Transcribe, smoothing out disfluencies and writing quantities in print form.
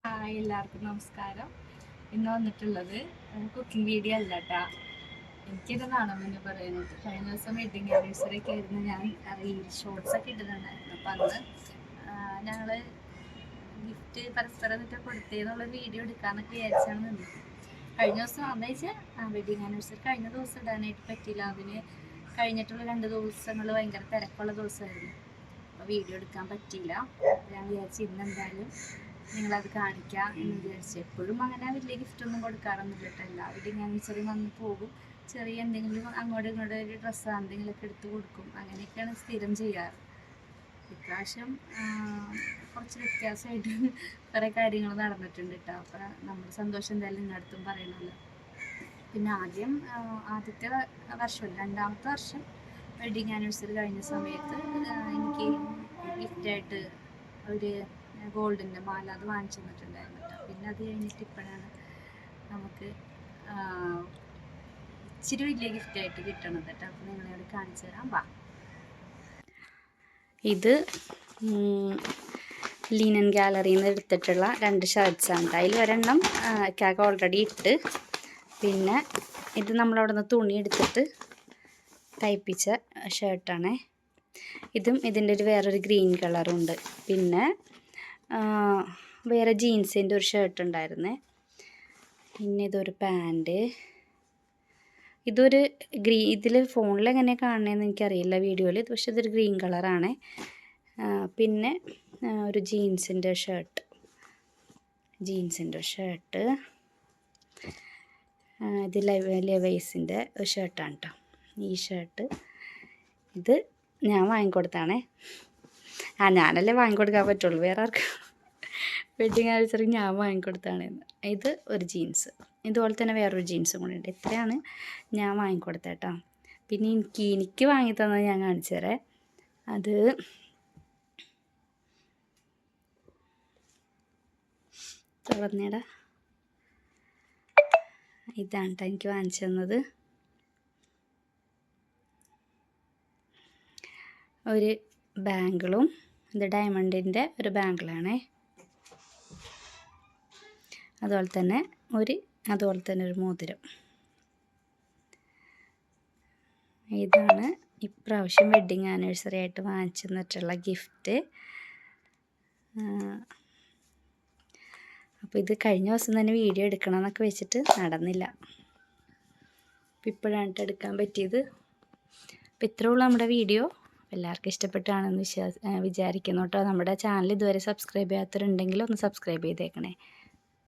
Hi, എല്ലാവർക്കും നമസ്കാരം. ഇന്ന് വന്നിട്ടുള്ളത് കുക്കിംഗ് വീഡിയോ അല്ല കേട്ടാ. എനിക്കിത് നാണമെന്ന് പറയുന്നത് കഴിഞ്ഞ ദിവസം വെഡിങ് ആനിവേഴ്സറി ഒക്കെ ആയിരുന്നു. ഞാൻ ഷോർട്സ് ഒക്കെ ഇട്ടിട്ടുണ്ടായിരുന്നു. അപ്പം അന്ന് ഞങ്ങൾ ഗിഫ്റ്റ് പരസ്പരം എന്നിട്ട് കൊടുത്തേന്നുള്ള വീഡിയോ എടുക്കാമെന്നൊക്കെ വിചാരിച്ചാണ് നിന്നത്. കഴിഞ്ഞ ദിവസം അന്ന് വെച്ചാൽ വെഡിങ് ആനിവേഴ്സറി കഴിഞ്ഞ ദിവസം ഇടാനായിട്ട് പറ്റിയില്ല. അതിന് കഴിഞ്ഞിട്ടുള്ള 2 ദിവസങ്ങൾ ഭയങ്കര തിരക്കുള്ള ദിവസമായിരുന്നു. അപ്പോൾ വീഡിയോ എടുക്കാൻ പറ്റിയില്ല. ഞാൻ വിചാരിച്ചു ഇന്നെന്തായാലും നിങ്ങളത് കാണിക്കാം എന്ന് വിചാരിച്ചു. എപ്പോഴും അങ്ങനെ വലിയ ഗിഫ്റ്റൊന്നും കൊടുക്കാറൊന്നുമില്ല കേട്ടോ. എല്ലാ വെഡിങ് ആനിവേഴ്സറി വന്ന് പോകും, ചെറിയ എന്തെങ്കിലും അങ്ങോട്ടും ഇങ്ങോട്ടും ഒരു ഡ്രസ്സ് എന്തെങ്കിലുമൊക്കെ എടുത്ത് കൊടുക്കും. അങ്ങനെയൊക്കെയാണ് സ്ഥിരം ചെയ്യാറ്. ഇപ്രാവശ്യം കുറച്ച് വ്യത്യാസമായിട്ട് കുറേ കാര്യങ്ങൾ നടന്നിട്ടുണ്ട് കേട്ടോ. അപ്പോൾ നമ്മുടെ സന്തോഷം എന്തായാലും നിങ്ങളടുത്തും പറയണമല്ലോ. പിന്നെ ആദ്യത്തെ വർഷം, രണ്ടാമത്തെ വർഷം വെഡിങ് ആനിവേഴ്സറി കഴിഞ്ഞ സമയത്ത് എനിക്ക് ഗിഫ്റ്റായിട്ട് ഒരു ഗോൾഡിൻ്റെ മാല അത് വാങ്ങിച്ചു തന്നിട്ടുണ്ടായിരുന്നു കേട്ടോ. പിന്നെ അത് കഴിഞ്ഞിട്ട് ഇപ്പോഴാണ് നമുക്ക് ഇച്ചിരി വലിയ ഗിഫ്റ്റായിട്ട് കിട്ടണത് കേട്ടോ. അപ്പോൾ നിങ്ങളെ കാണിച്ചു തരാം, വാ. ഇത് ലിനൻ ഗാലറിയിൽ നിന്ന് എടുത്തിട്ടുള്ള 2 ഷർട്ട്സാണ്. അതിൽ ഒരെണ്ണം കാക്ക ഓൾറെഡി ഇട്ട്, പിന്നെ ഇത് നമ്മളവിടെ നിന്ന് തുണി എടുത്തിട്ട് തയ്പ്പിച്ച ഷർട്ടാണേ. ഇതിൻ്റെ വേറൊരു ഗ്രീൻ കളറുണ്ട്. പിന്നെ വേറെ ജീൻസിൻ്റെ ഒരു ഷർട്ട് ഉണ്ടായിരുന്നേ. പിന്നെ ഇതൊരു പാൻറ്റ്. ഇതൊരു ഇതിൽ ഫോണിൽ എങ്ങനെ കാണണമെന്ന് എനിക്കറിയില്ല വീഡിയോയിൽ, പക്ഷെ ഇതൊരു ഗ്രീൻ കളറാണ്. പിന്നെ ഒരു ജീൻസിൻ്റെ ഷർട്ട് ഇത് ലെവൈസിൻ്റെ ഷർട്ടാണ് കേട്ടോ. ഈ ഷർട്ട് ഇത് ഞാൻ വാങ്ങിക്കൊടുത്താണേ. ഞാനല്ലേ വാങ്ങിക്കൊടുക്കാൻ പറ്റുള്ളൂ, വേറെ ആർക്കും. വെഡിങ് ആനിവേഴ്സറി ഞാൻ വാങ്ങിക്കൊടുത്താണ്. ഇത് ഒരു ജീൻസ്, ഇതുപോലെ തന്നെ വേറൊരു ജീൻസും കൂടി ഉണ്ട്. ഇത്രയാണ് ഞാൻ വാങ്ങിക്കൊടുത്തത് കേട്ടോ. പിന്നെ എനിക്ക് വാങ്ങി തന്നത് ഞാൻ കാണിച്ചു തരാം. അത് തുറന്നേടാ, ഇതാണ് കേട്ടോ എനിക്ക് വാങ്ങിച്ചു തന്നത്. ഒരു ബാങ്കിളും, ഇത് ഡയമണ്ടിൻ്റെ ഒരു ബാങ്കിളാണേ. അതുപോലെ തന്നെ ഒരു മോതിരം. ഇതാണ് ഇപ്രാവശ്യം വെഡ്ഡിങ് ആനിവേഴ്സറി ആയിട്ട് വാങ്ങിച്ചു തന്നിട്ടുള്ള ഗിഫ്റ്റ്. അപ്പോൾ ഇത് കഴിഞ്ഞ ദിവസം തന്നെ വീഡിയോ എടുക്കണം എന്നൊക്കെ വെച്ചിട്ട് നടന്നില്ല. അപ്പോൾ ഇപ്പോഴാണ് എടുക്കാൻ പറ്റിയത്. അപ്പോൾ ഇത്രേ ഉള്ളൂ നമ്മുടെ വീഡിയോ. എല്ലാവർക്കും ഇഷ്ടപ്പെട്ടാണെന്ന് വിചാരിക്കുന്നു കേട്ടോ. നമ്മുടെ ചാനൽ ഇതുവരെ സബ്സ്ക്രൈബ് ചെയ്യാത്തവരുണ്ടെങ്കിൽ ഒന്ന് സബ്സ്ക്രൈബ് ചെയ്തേക്കണേ.